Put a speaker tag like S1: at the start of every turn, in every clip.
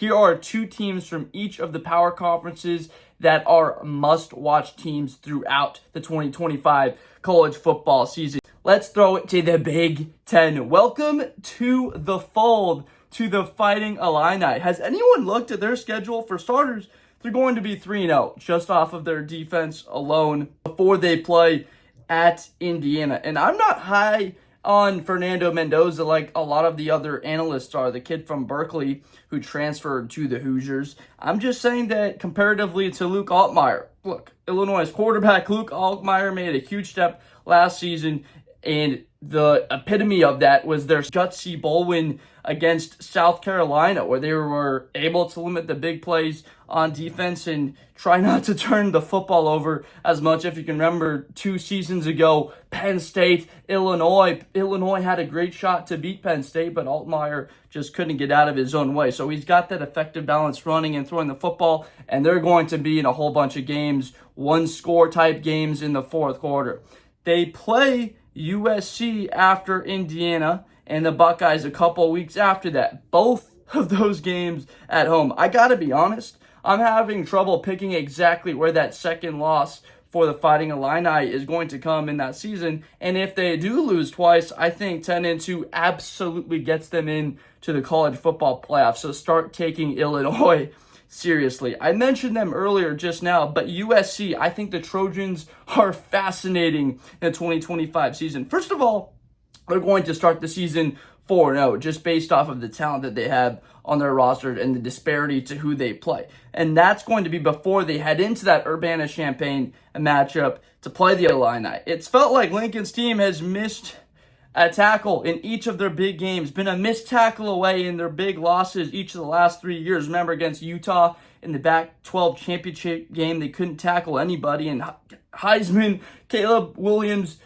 S1: Here are two teams from each of the power conferences that are must-watch teams throughout the 2025 college football season. Let's throw it to the Big Ten. Welcome to the fold, to the Fighting Illini. Has anyone looked at their schedule? For starters, they're going to be 3-0 just off of their defense alone before they play at Indiana. And I'm not high on Fernando Mendoza like a lot of the other analysts are, the kid from Berkeley who transferred to the Hoosiers. I'm just saying that comparatively to Luke Altmaier, look, Illinois' quarterback Luke Altmaier made a huge step last season, and the epitome of that was their gutsy bowl win against South Carolina, where they were able to limit the big plays on defense and try not to turn the football over as much. If you can remember 2 seasons ago, Penn State, Illinois had a great shot to beat Penn State, but Altmaier just couldn't get out of his own way. So he's got that effective balance running and throwing the football, and they're going to be in a whole bunch of games, one-score type games in the fourth quarter. They play USC after Indiana and the Buckeyes a couple weeks after that. Both of those games at home. I gotta be honest, I'm having trouble picking exactly where that second loss for the Fighting Illini is going to come in that season. And if they do lose twice, I think 10-2 absolutely gets them in to the college football playoffs. So start taking Illinois seriously. I mentioned them earlier just now, but USC, I think the Trojans are fascinating in the 2025 season. First of all, they're going to start the season 4-0, just based off of the talent that they have on their roster and the disparity to who they play. And that's going to be before they head into that Urbana-Champaign matchup to play the Illini. It's felt like Lincoln's team has missed a tackle in each of their big games, been a missed tackle away in their big losses each of the last 3 years. Remember, against Utah in the Pac-12 championship game, they couldn't tackle anybody, and Heisman, Caleb Williams'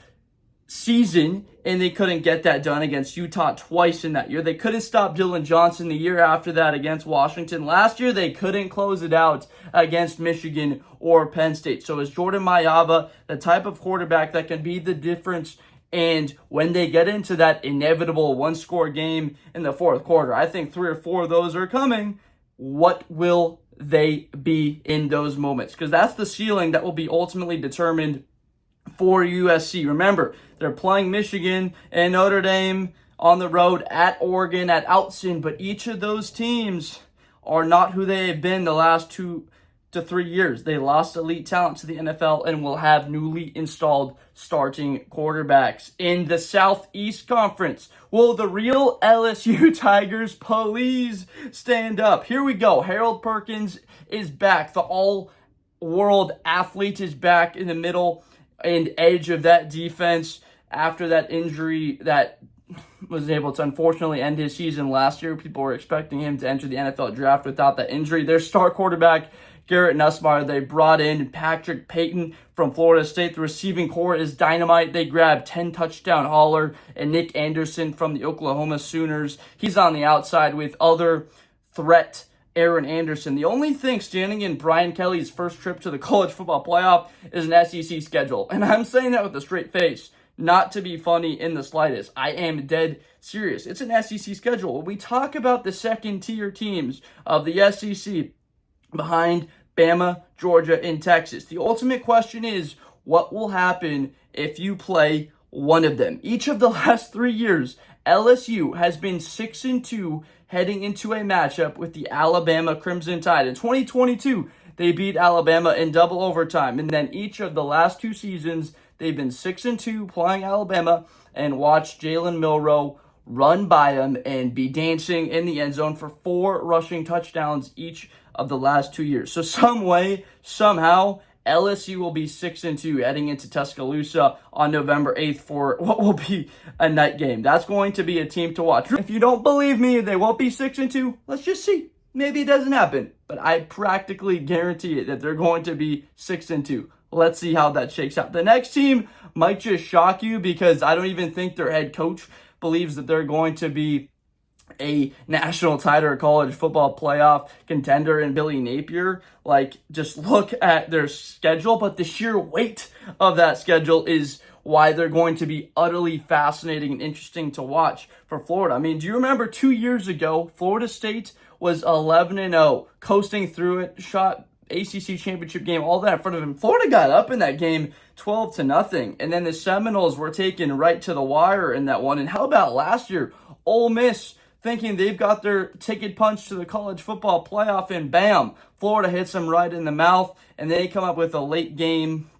S1: season, and they couldn't get that done against Utah twice in that year. They couldn't stop Dylan Johnson the year after that against Washington. Last year, they couldn't close it out against Michigan or Penn State. So is Jordan Mailata the type of quarterback that can be the difference? And when they get into that inevitable one-score game in the fourth quarter, I think 3 or 4 of those are coming. What will they be in those moments? Because that's the ceiling that will be ultimately determined for USC. Remember, they're playing Michigan and Notre Dame on the road, at Oregon, at Outson, but each of those teams are not who they have been the last 2 to 3 years. They lost elite talent to the NFL and will have newly installed starting quarterbacks. In the Southeast Conference, will the real LSU Tigers please stand up? Here we go. Harold Perkins is back. The all-world athlete is back in the middle and edge of that defense after that injury that was able to unfortunately end his season last year. People were expecting him to enter the NFL draft without that injury. Their star quarterback, Garrett Nussmeier, they brought in Patrick Payton from Florida State. The receiving core is dynamite. They grabbed 10-touchdown hauler and Nick Anderson from the Oklahoma Sooners. He's on the outside with other threat Aaron Anderson. The only thing standing in Brian Kelly's first trip to the college football playoff is an SEC schedule. And I'm saying that with a straight face, not to be funny in the slightest. I am dead serious. It's an SEC schedule. When we talk about the second-tier teams of the SEC behind Bama, Georgia, and Texas, the ultimate question is, what will happen if you play one of them? Each of the last 3 years, LSU has been 6-2 heading into a matchup with the Alabama Crimson Tide. In 2022, they beat Alabama in double overtime. And then each of the last 2 seasons, they've been 6-2 playing Alabama and watched Jalen Milroe run by them and be dancing in the end zone for 4 rushing touchdowns each of the last 2 years. So some way, somehow, LSU will be 6-2 heading into Tuscaloosa on November 8th for what will be a night game. That's going to be a team to watch. If you don't believe me, they won't be 6-2. Let's just see. Maybe it doesn't happen, but I practically guarantee it that they're going to be 6-2. Let's see how that shakes out. The next team might just shock you because I don't even think their head coach believes that they're going to be a national title or college football playoff contender in Billy Napier. Like, just look at their schedule, but the sheer weight of that schedule is why they're going to be utterly fascinating and interesting to watch for Florida. I mean, do you remember 2 years ago, Florida State was 11-0, coasting through it, shot ACC championship game, all that in front of him. Florida got up in that game 12-0, and then the Seminoles were taken right to the wire in that one. And how about last year? Ole Miss thinking they've got their ticket punched to the college football playoff, and bam, Florida hits them right in the mouth, and they come up with a late game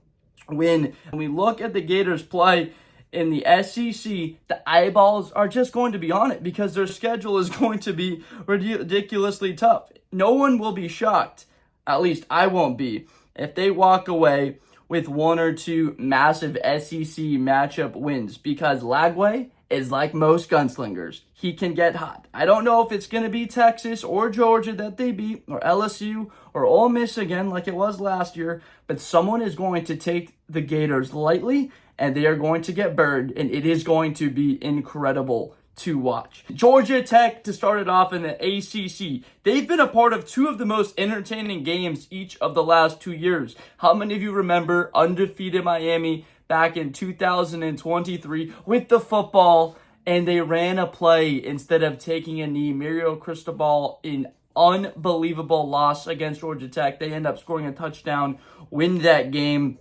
S1: win. When we look at the Gators play in the SEC, the eyeballs are just going to be on it because their schedule is going to be ridiculously tough. No one will be shocked, at least I won't be, if they walk away with one or two massive SEC matchup wins, because Lagway is like most gunslingers. He can get hot. I don't know if it's going to be Texas or Georgia that they beat, or LSU or Ole Miss again like it was last year, but someone is going to take the Gators lightly, and they are going to get burned, and it is going to be incredible to watch. Georgia Tech, to start it off in the ACC, they've been a part of two of the most entertaining games each of the last 2 years. How many of you remember undefeated Miami back in 2023 with the football, and they ran a play instead of taking a knee? Mario Cristobal, in unbelievable loss against Georgia Tech. They end up scoring a touchdown, win that game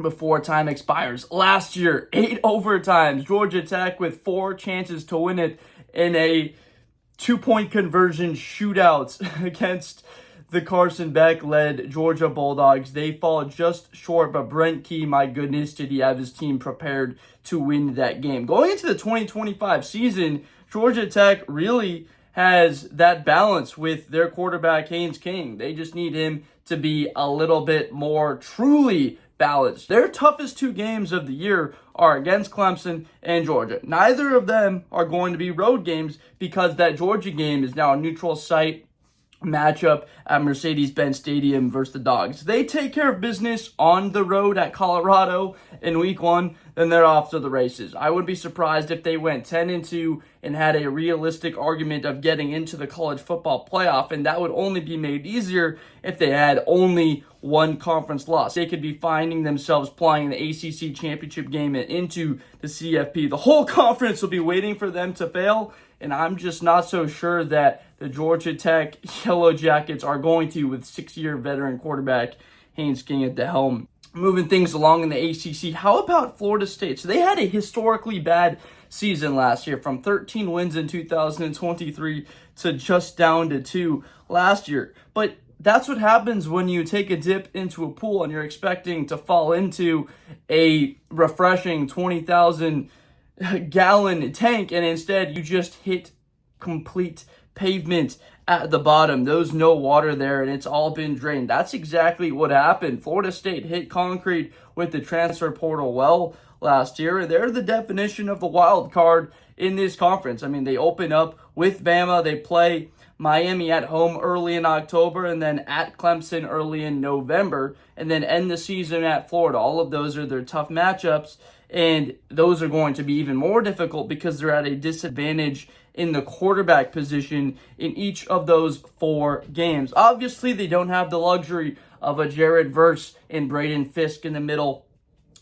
S1: before time expires. Last year, 8 overtimes, Georgia Tech with 4 chances to win it in a 2-point conversion shootout against the Carson Beck-led Georgia Bulldogs. They fall just short, but Brent Key, my goodness, did he have his team prepared to win that game. Going into the 2025 season, Georgia Tech really has that balance with their quarterback, Haynes King. They just need him to be a little bit more truly balanced. Their toughest 2 games of the year are against Clemson and Georgia. Neither of them are going to be road games because that Georgia game is now a neutral site matchup at Mercedes-Benz Stadium versus the Dogs. They take care of business on the road at Colorado in week 1, then they're off to the races. I would be surprised if they went 10-2 and had a realistic argument of getting into the college football playoff, and that would only be made easier if they had only one conference loss. They could be finding themselves playing the ACC championship game and into the CFB. The whole conference will be waiting for them to fail, and I'm just not so sure that the Georgia Tech Yellow Jackets are going to, with 6-year veteran quarterback Haynes King at the helm. Moving things along in the ACC, how about Florida State? So they had a historically bad season last year, from 13 wins in 2023 to just down to 2 last year. But that's what happens when you take a dip into a pool and you're expecting to fall into a refreshing 20,000 gallon tank, and instead you just hit complete pavement at the bottom. There's no water there, and it's all been drained. That's exactly what happened. Florida State hit concrete with the transfer portal well last year, and they're the definition of the wild card in this conference. I mean, they open up with Bama, they play Miami at home early in October, and then at Clemson early in November, and then end the season at Florida. All of those are their tough matchups, and those are going to be even more difficult because they're at a disadvantage in the quarterback position in each of those 4 games. Obviously, they don't have the luxury of a Jared Verse and Braden Fisk in the middle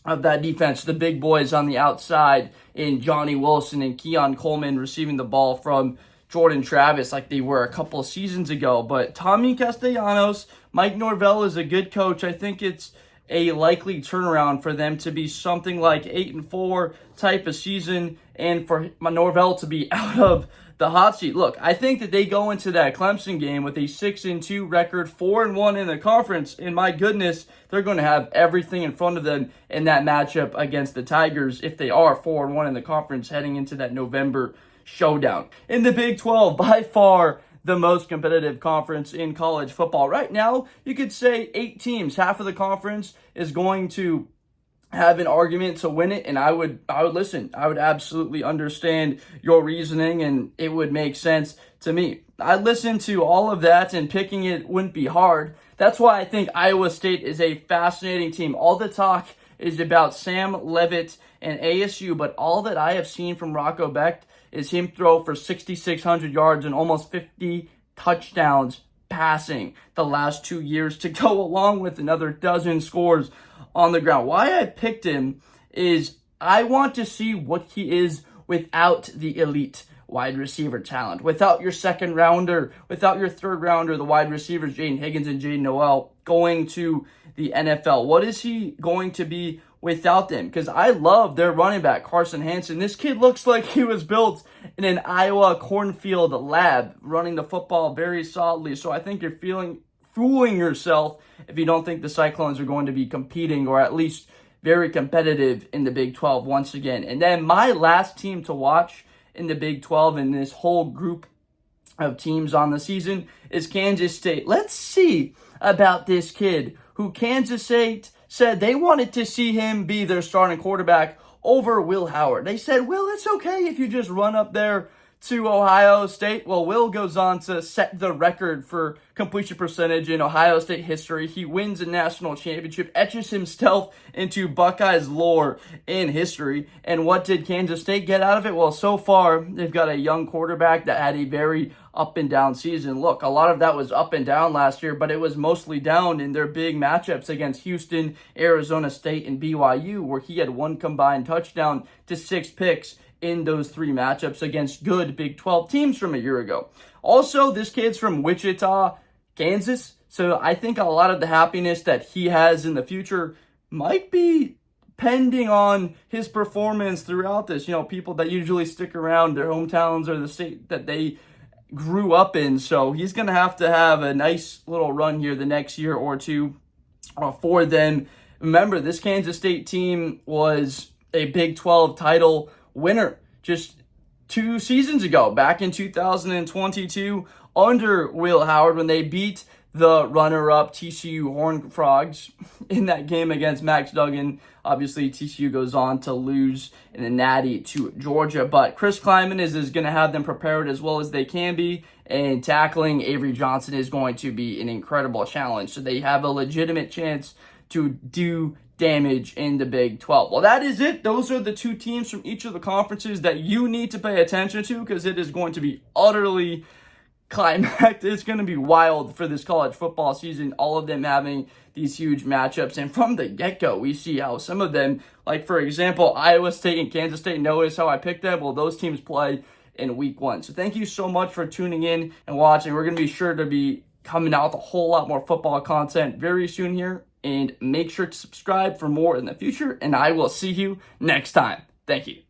S1: of that defense. The big boys on the outside in Johnny Wilson and Keon Coleman receiving the ball from Jordan Travis like they were a couple of seasons ago. But Tommy Castellanos, Mike Norvell is a good coach. I think it's a likely turnaround for them to be something like 8-4 type of season, and for Norvell to be out of the hot seat. Look, I think that they go into that Clemson game with a 6-2 record, 4-1 in the conference, and my goodness, they're going to have everything in front of them in that matchup against the Tigers if they are 4-1 in the conference heading into that November showdown. In the Big 12, by far the most competitive conference in college football. Right now, you could say 8 teams, half of the conference is going to have an argument to win it, and I would listen. I would absolutely understand your reasoning, and it would make sense to me. I'd listen to all of that, and picking it wouldn't be hard. That's why I think Iowa State is a fascinating team. All the talk is about Sam Leavitt and ASU, but all that I have seen from Rocco Becht is him throw for 6,600 yards and almost 50 touchdowns passing the last 2 years to go along with another dozen scores on the ground. Why I picked him is I want to see what he is without the elite wide receiver talent, without your second rounder, without your third rounder, the wide receivers, Jaden Higgins and Jaden Noel, going to the NFL. What is he going to be without them? Because I love their running back, Carson Hansen. This kid looks like he was built in an Iowa cornfield lab, running the football very solidly. So I think you're fooling yourself if you don't think the Cyclones are going to be competing, or at least very competitive, in the Big 12 once again. And then my last team to watch in the Big 12 in this whole group of teams on the season is Kansas State. Let's see about this kid who Kansas State said they wanted to see him be their starting quarterback over Will Howard. They said, Will, it's okay if you just run up there to Ohio State. Well, Will goes on to set the record for completion percentage in Ohio State history. He wins a national championship, etches himself into Buckeyes lore in history. And what did Kansas State get out of it? Well, so far, they've got a young quarterback that had a very up and down season. Look, a lot of that was up and down last year, but it was mostly down in their big matchups against Houston, Arizona State, and BYU, where he had one combined touchdown to 6 picks in those 3 matchups against good Big 12 teams from a year ago. Also, this kid's from Wichita, Kansas, so I think a lot of the happiness that he has in the future might be pending on his performance throughout this. You know, people that usually stick around their hometowns or the state that they grew up in, so he's going to have a nice little run here the next year or two for them. Remember, this Kansas State team was a Big 12 title winner just 2 seasons ago, back in 2022, under Will Howard, when they beat the runner-up TCU Horned Frogs in that game against Max Duggan. Obviously, TCU goes on to lose in the Natty to Georgia, but Chris Kleiman is going to have them prepared as well as they can be, and tackling Avery Johnson is going to be an incredible challenge. So they have a legitimate chance to do damage in the Big 12. Well, that is it. Those are the 2 teams from each of the conferences that you need to pay attention to, because it is going to be utterly climactic. It's going to be wild for this college football season, all of them having these huge matchups. And from the get-go, we see how some of them, like for example, Iowa State and Kansas State, notice how I picked them. Well, those teams play in week 1. So thank you so much for tuning in and watching. We're going to be sure to be coming out with a whole lot more football content very soon here. And make sure to subscribe for more in the future. And I will see you next time. Thank you.